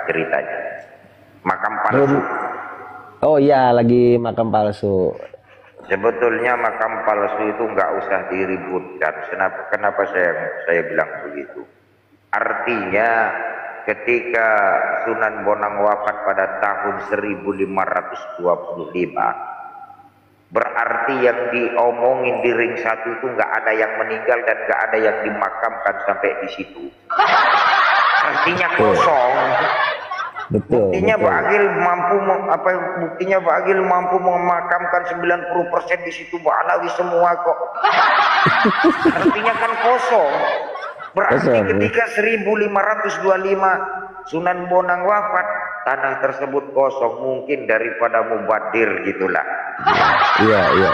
ceritanya. Makam palsu. Oh iya, lagi makam palsu. Sebetulnya makam palsu itu nggak usah diributkan. Kenapa saya bilang begitu? Artinya ketika Sunan Bonang wafat pada tahun 1525, berarti yang diomongin di ring satu itu nggak ada yang meninggal dan nggak ada yang dimakamkan sampai di situ. Artinya kosong. Betul. Buktinya Pak Agil mampu memakamkan 90% di situ Pak Alawi semua kok. Artinya kan kosong. Berarti ketika 1525 Sunan Bonang wafat, tanah tersebut kosong, mungkin daripada mubadir gitulah. Iya.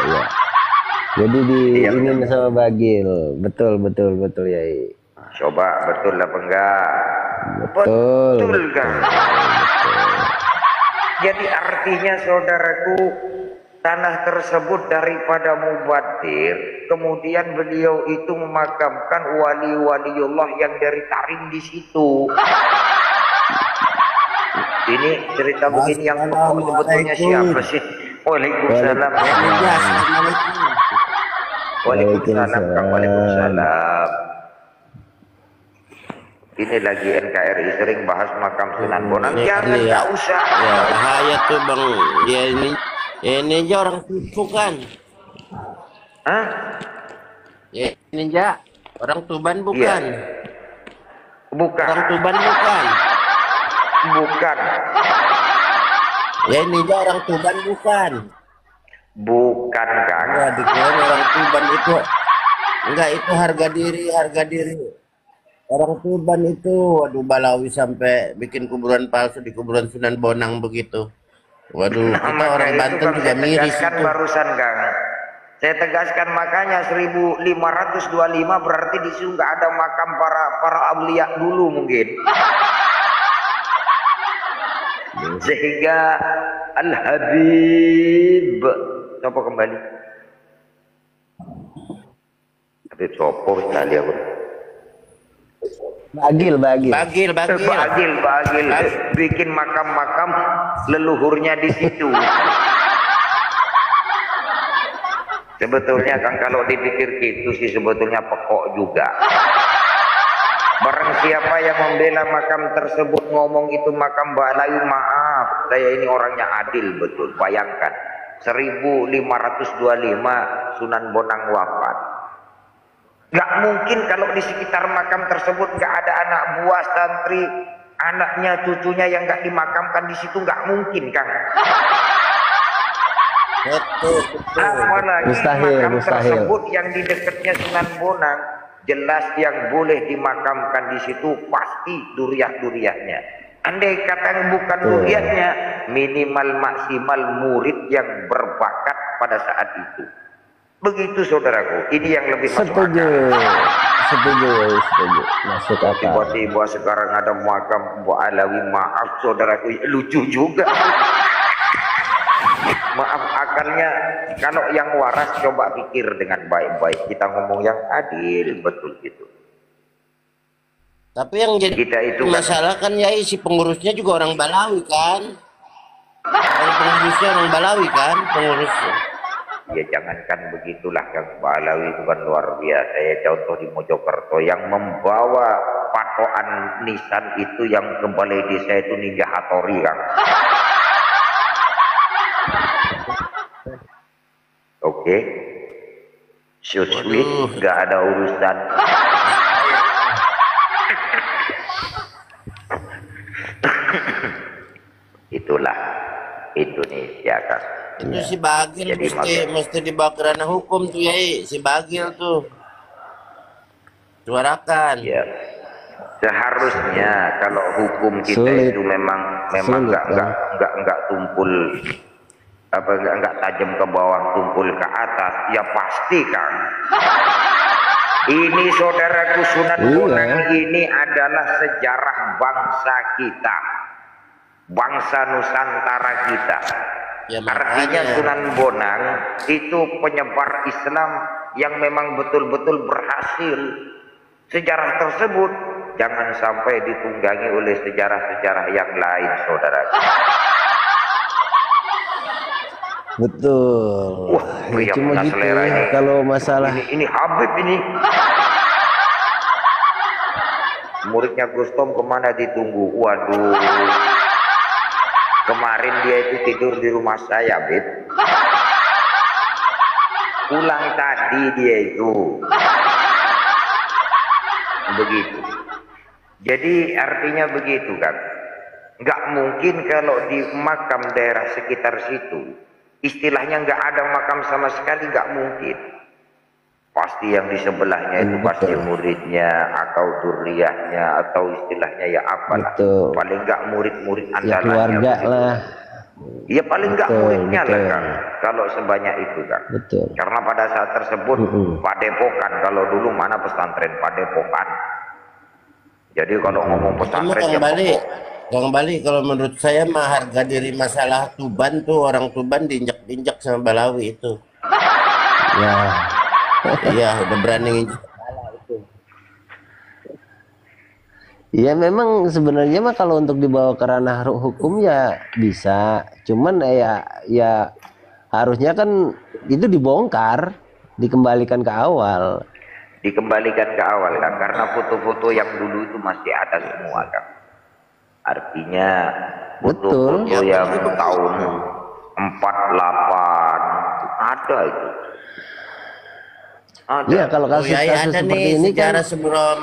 Jadi diingin sama Bagil. Betul ya. Coba betul apa enggak? Betul kan? Jadi artinya saudaraku, tanah tersebut daripada mubadir, kemudian beliau itu memakamkan wali-waliullah yang dari Tarim di situ. Ini cerita begini yang sebetulnya siapa sih? Waalaikumsalam. Waalaikumsalam. Waalaikumsalam. Ini lagi NKRI sering bahas makam Sunan Bonang. Jangan, nggak usah. Ya bahaya tuh bang. Ya ini aja orang tipu kan? Hah? Ya ini aja orang Tuban bukan? Ya. Bukan. Orang Tuban bukan? Bukan. Ya ini aja orang Tuban bukan? Bukan kan? Enggak dikira orang Tuban itu. Enggak, itu harga diri. Orang Tuban itu, waduh Balawi sampai bikin kuburan palsu di kuburan Sunan Bonang begitu. Waduh, kita orang Banten juga miris itu. Barusan Kang. Saya tegaskan makanya 1525 berarti di situ nggak ada makam para aulia dulu mungkin. Sehingga Al-Habib coba kembali. Habib sopo sekali aku. Bagil. Bagil. Bikin makam-makam leluhurnya di situ. Sebetulnya kan kalau dipikir gitu sih sebetulnya pekok juga. Barang siapa yang membela makam tersebut ngomong itu makam Balayu, maaf, saya ini orangnya adil betul. Bayangkan 1525 Sunan Bonang wafat. Gak mungkin kalau di sekitar makam tersebut gak ada anak buah santri, anaknya, cucunya yang gak dimakamkan di situ, gak mungkin Kang. Betul. Apalagi Mustahil. tersebut yang di dekatnya Sunan Bonang, jelas yang boleh dimakamkan di situ pasti duriah-duriahnya. Andai kata bukan duriahnya, minimal maksimal murid yang berbakat pada saat itu. Begitu saudaraku, ini yang lebih masuk akal. Setuju. Masuk akal. Tiba-tiba sekarang ada makam Bu Alawi, maaf saudaraku, lucu juga. Maaf akalnya, kalau yang waras coba pikir dengan baik-baik. Kita ngomong yang adil, betul gitu. Tapi yang jadi kita itu masalah kan ya si pengurusnya juga orang Balawi kan? Pengurusnya orang Balawi kan? Pengurusnya. Ya jangankan begitulah, Kang Balawi itu kan luar biasa ya. Contoh di Mojokerto yang membawa patokan nisan itu yang ke balai desa itu Ninja Hattori Kang. Oke. So sweet, nggak ada urusan. Itulah Indonesia Kang. Itu si Bagil mesti dibawa ke ranah hukum tuh ya, si Bagil tuh. Suarakan. Ya. Seharusnya kalau hukum kita itu memang enggak tumpul enggak tajam ke bawah, tumpul ke atas, ya pasti Kang. Ini saudaraku Sunan Bonang ini adalah sejarah bangsa kita. Bangsa Nusantara kita. Ya, artinya Sunan Bonang itu penyebar Islam yang memang betul-betul berhasil. Sejarah tersebut jangan sampai ditunggangi oleh sejarah-sejarah yang lain, saudara. Betul. Wah, Ya, pria cuma punya gitu selera ya, ini. kalau masalah Ini Habib ini. Muridnya Gustom kemana ditunggu? Waduh. Kemarin dia itu tidur di rumah saya, Beb. Pulang tadi dia itu. Begitu. Jadi artinya begitu kan. Nggak mungkin kalau di makam daerah sekitar situ, istilahnya nggak ada makam sama sekali, nggak mungkin. Pasti yang di sebelahnya itu pasti muridnya atau duriyahnya atau istilahnya ya apalah. Betul. Paling nggak murid-murid ya andalannya. keluarga begitu. lah. Ya paling nggak Betul, muridnya lah betul. kan. Kalau sebanyak itu kan. Betul. Karena pada saat tersebut padepokan, kalau dulu mana pesantren padepokan. Jadi kalau ngomong Cuma pesantren Kang ya Bali, pokok. Kang Bali kalau menurut saya mah harga diri masalah Tuban tuh orang Tuban diinjak-injak sama Balawi itu. Ya, Iya, udah berani nginjak. ya memang sebenarnya mah kalau untuk dibawa ke ranah hukum ya bisa. Cuman ya harusnya kan itu dibongkar, dikembalikan ke awal. Dikembalikan ke awal kan, karena foto-foto yang dulu itu masih ada semua kan. Artinya Betul. foto-foto yang tahun 48 ada itu. Ada. Iya, kalau Oh ya, kasus-kasus ada seperti nih ini kan sejarah sebelum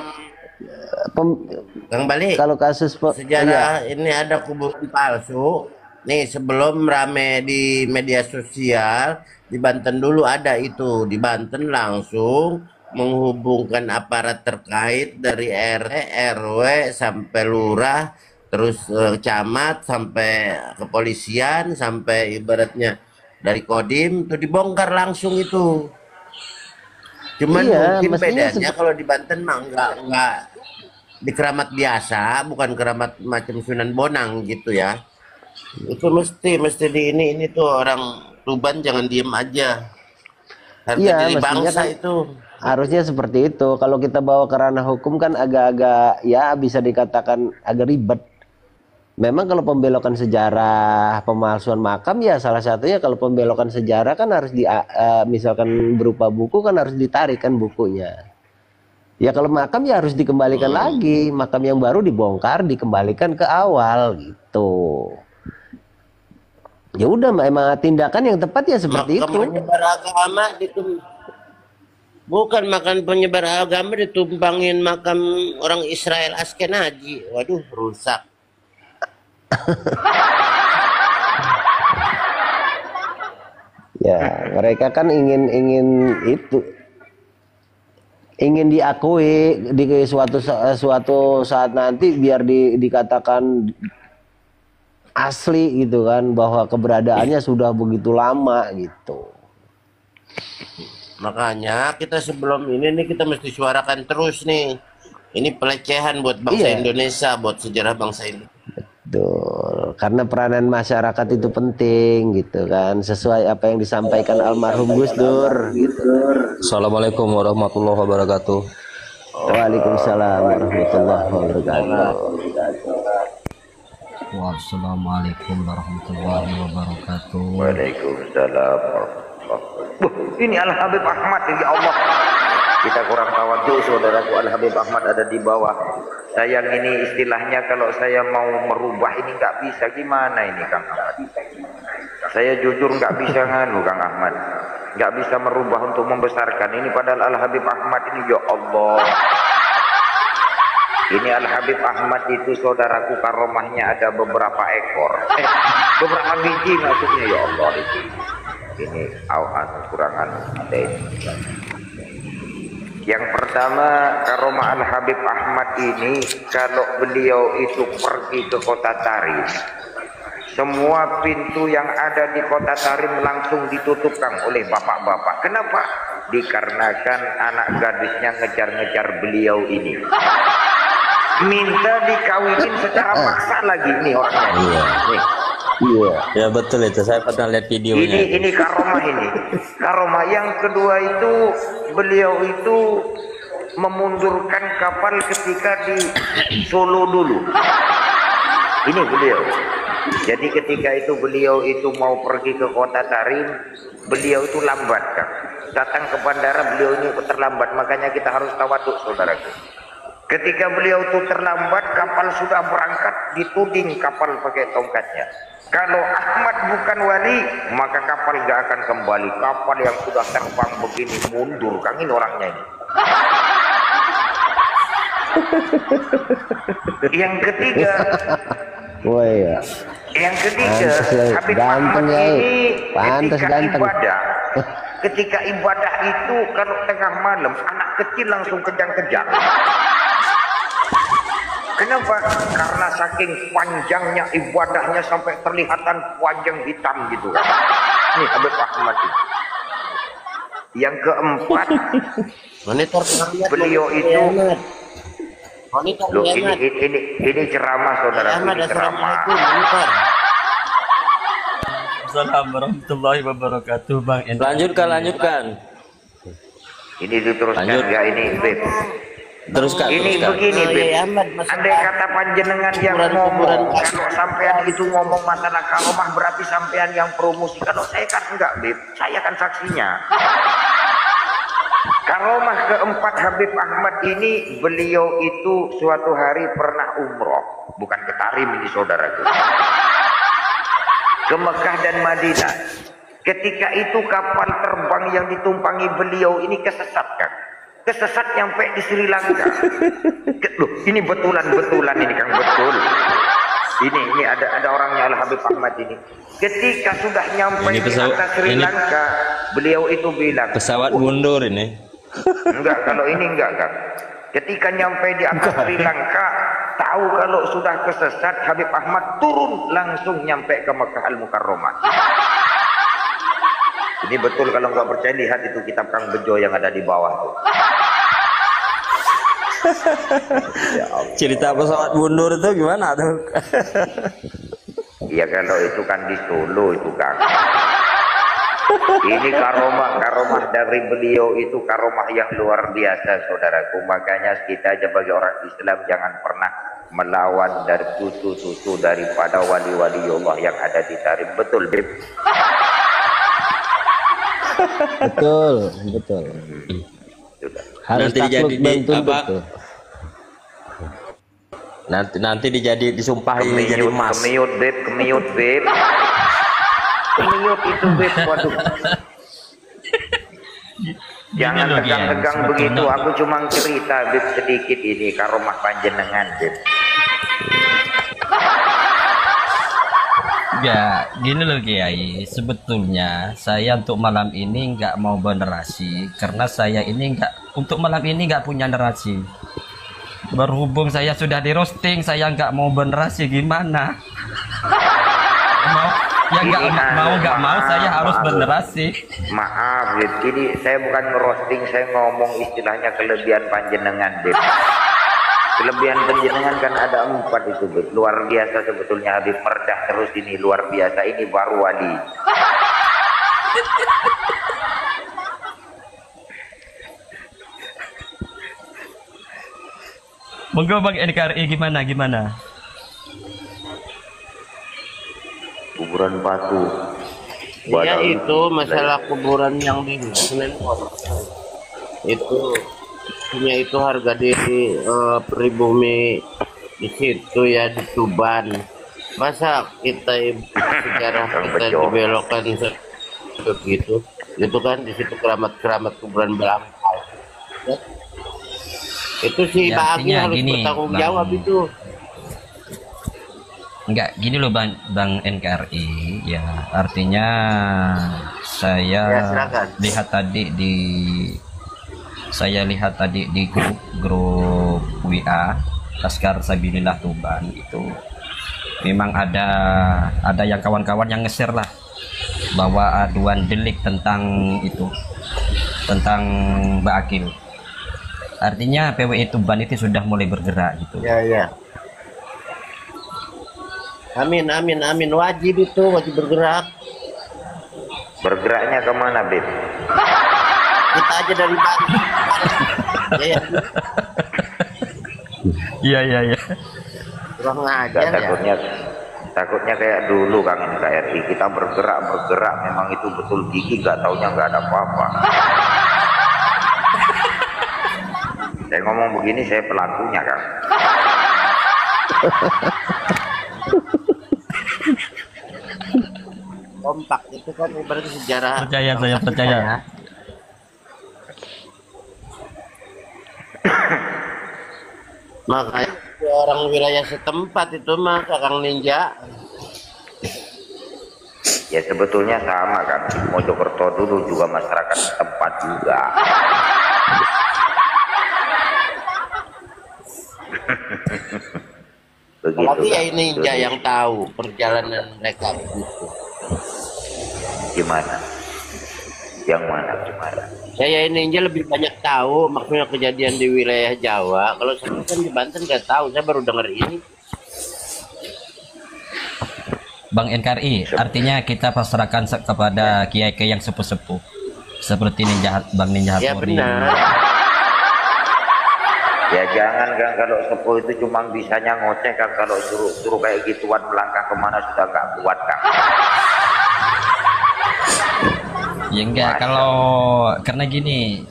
Kang Bali. kalau kasus iya, Sejarah ini ada kuburan palsu. Nih sebelum rame di media sosial di Banten dulu ada itu, di Banten langsung menghubungkan aparat terkait dari RT, RW sampai lurah, terus camat sampai kepolisian sampai ibaratnya dari Kodim itu dibongkar langsung itu. Cuman Iya, mungkin mestinya bedanya kalau di Banten mah enggak di keramat biasa, bukan keramat macam Sunan Bonang gitu ya. Itu mesti di ini tuh orang Tuban jangan diem aja. Harga Iya, diri mestinya bangsa kan itu. harusnya seperti itu. Kalau kita bawa ke ranah hukum kan agak-agak ya bisa dikatakan agak ribet. Memang kalau pembelokan sejarah, pemalsuan makam ya salah satunya kalau pembelokan sejarah kan harus misalkan berupa buku kan harus ditarik kan bukunya. Ya kalau makam ya harus dikembalikan lagi, makam yang baru dibongkar, dikembalikan ke awal gitu. Ya udah, memang tindakan yang tepat ya seperti Makam itu. penyebar agama bukan makan penyebar agama ditumpangin makam orang Israel Askenazi. Waduh, rusak. Ya, mereka kan ingin itu, ingin diakui di suatu saat nanti biar dikatakan asli gitu kan, bahwa keberadaannya sudah begitu lama gitu. Makanya kita sebelum ini nih kita mesti suarakan terus nih. Ini pelecehan buat bangsa Iya. Indonesia, buat sejarah bangsa Indonesia. Betul, karena peranan masyarakat itu penting gitu kan, sesuai apa yang disampaikan almarhum Gus Dur gitu. Assalamualaikum warahmatullahi wabarakatuh. Waalaikumsalam warahmatullahi wabarakatuh. Wassalamualaikum warahmatullahi wabarakatuh. Waalaikumsalam. Ini Al Habib Ahmad, ya Allah. Kita kurang tawadhu, saudaraku. Al Habib Ahmad ada di bawah. Sayang ini istilahnya kalau saya mau merubah ini nggak bisa, gimana ini Kang Ahmad? Saya jujur nggak bisa nganu Kang Ahmad, nggak bisa merubah untuk membesarkan ini. Padahal Al Habib Ahmad ini, ya Allah. Ini Al Habib Ahmad itu saudaraku, karomahnya ada beberapa ekor, beberapa biji maksudnya, ya Allah itu. Ini awan kurangan ada ini. Yang pertama, karomah Al Habib Ahmad ini kalau beliau itu pergi ke kota Tarim, semua pintu yang ada di kota Tarim langsung ditutupkan oleh bapak-bapak. Kenapa? Dikarenakan anak gadisnya ngejar-ngejar beliau ini. Minta dikawinin secara paksa lagi nih orangnya. Iya. Nih. Iya. Ya betul itu, saya pernah lihat videonya. Ini karomah ini. Karomah yang kedua itu beliau itu memundurkan kapal ketika di Solo dulu. Ini beliau. Jadi ketika itu beliau itu mau pergi ke kota Tarim, beliau itu lambat kan. Datang ke bandara beliau ini terlambat, makanya kita harus tawaduk saudaraku. Ketika beliau itu terlambat, kapal sudah berangkat, dituding kapal pakai tongkatnya. Kalau Ahmad bukan wali, maka kapal gak akan kembali. Kapal yang sudah terbang begini mundur, Kang, ini orangnya ini. Yang ketiga, Wah ya. yang ketiga, Habib Ahmad ini ketika ibadah, ketika ibadah itu kalau tengah malam anak kecil langsung kejang-kejang. Kenapa? Karena saking panjangnya ibadahnya sampai terlihatan wajah hitam gitu kan. Ini Habib Ahmad itu. Yang keempat, Monitor beliau itu monitor loh, ini ceramah saudara, ini ceramah. Assalamualaikum warahmatullahi wabarakatuh, Bang. Lanjutkan. Ini diteruskan enggak ini, Beb? Teruskan. Ini begini, Beb. Andai kata panjenengan yang ngomong, kalau sampean itu ngomong masalah karomah berarti sampean yang promosi. Kalau saya kan enggak, Beb. Saya kan saksinya. Karomah keempat Habib Ahmad ini, beliau itu suatu hari pernah umroh, bukan ke Tarim ini saudaraku, ke Mekah dan Madinah. Ketika itu kapal terbang yang ditumpangi beliau ini kesesat kan, kesesat nyampe di Sri Lanka. Loh, ini betulan ini Kang, betul. Ini ada orangnya Al Habib Ahmad ini. Ketika sudah nyampe di atas Sri Lanka, beliau itu bilang, pesawat mundur ini. Enggak, kalau ini enggak kan. Ketika nyampe di atas Sri Lanka, tahu kalau sudah kesesat, Habib Ahmad turun langsung nyampe ke Mekah Al Mukarramah. Ini betul, kalau nggak percaya lihat itu kitab Kang Bejo yang ada di bawah tuh. Ya Allah. Cerita pesawat mundur itu gimana tuh? Iya, kalau itu kan di Solo itu Kang. Ini karomah dari beliau itu karomah yang luar biasa saudaraku. Makanya kita sebagai orang Islam jangan pernah melawan dari cucu-cucu daripada wali-wali Allah yang ada di Tarim. Betul, Beb? Betul. Harus Nanti dijadi apa? tuh. Nanti disumpahin jadi emas. Kemiut, Beb. Kemiut itu, Beb. Waduh. Jangan tegang-tegang begitu. Aku cuma cerita, Beb, sedikit ini karomah panjenengan, Beb. Ya, gini loh Kiai. Sebetulnya saya untuk malam ini nggak mau bernerasi karena saya ini untuk malam ini nggak punya narasi. Berhubung saya sudah di roasting, saya nggak mau bernerasi gimana? Nggak mau saya harus bernerasi. Maaf, Beb. Ini saya bukan ngerosting, saya ngomong istilahnya kelebihan panjenengan, Beb. Kelebihan panjenengan kan ada 4 itu, Beb. Luar biasa sebetulnya Habib Merdah terus ini luar biasa, ini baru wali. Monggo Bang NKRI gimana? Kuburan batu. Ya itu masalah kuburan yang di Senen itu punya itu harga diri pribumi di situ ya, di Tuban. Masa kita sejarah kita dibelokkan begitu? Itu kan di situ keramat kuburan Belangkal. Ya. Itu si Ya, Bagi harus gini, bertanggung jawab itu. Enggak, gini loh Bang NKRI ya, artinya saya lihat tadi di grup WA Laskar Sabilillah Tuban itu memang ada yang kawan-kawan yang nge-share lah bahwa aduan delik tentang Mbak Akil. Artinya PWI Tuban itu sudah mulai bergerak gitu. Ya. Amin. Wajib bergerak. Bergeraknya kemana, Beb? Kita aja dari Bali. Ya, Iya iya iya. kurang Nggak, ajar ya. takutnya kayak dulu Kang NKRI, kita bergerak memang itu betul gigi, nggak taunya nggak ada apa-apa. Saya ngomong begini, saya pelakunya Kang. Kompak itu kan ibaratnya sejarah. Percaya, saya percaya. Makanya orang wilayah setempat itu mah Kakang Ninja. Ya sebetulnya sama kan, di Mojokerto dulu juga masyarakat setempat juga. Begitu, Apalagi ya Kang. ini Ninja yang tahu perjalanan mereka begitu. Gimana? Yang mana gimana? Saya ini Ninja lebih banyak tahu maksudnya kejadian di wilayah Jawa. Kalau saya kan di Banten nggak tahu, saya baru dengar ini. Bang NKRI, artinya kita pasrahkan kepada kiai-kiai yang sepuh-sepuh. Seperti Bang Ninja Ya Hattori. benar. Ya jangan Kang, kalau sepuh itu cuma bisanya ngoceh Kang, kalau suruh kayak gituan melangkah kemana sudah nggak kuat Kang. Ya enggak, kalau karena gini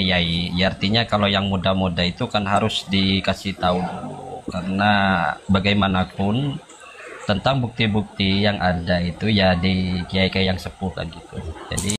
Yai, ya artinya kalau yang muda-muda itu kan harus dikasih tahu dulu. Karena bagaimanapun tentang bukti-bukti yang ada itu ya di kiai-kiai yang sepuh kan gitu. Jadi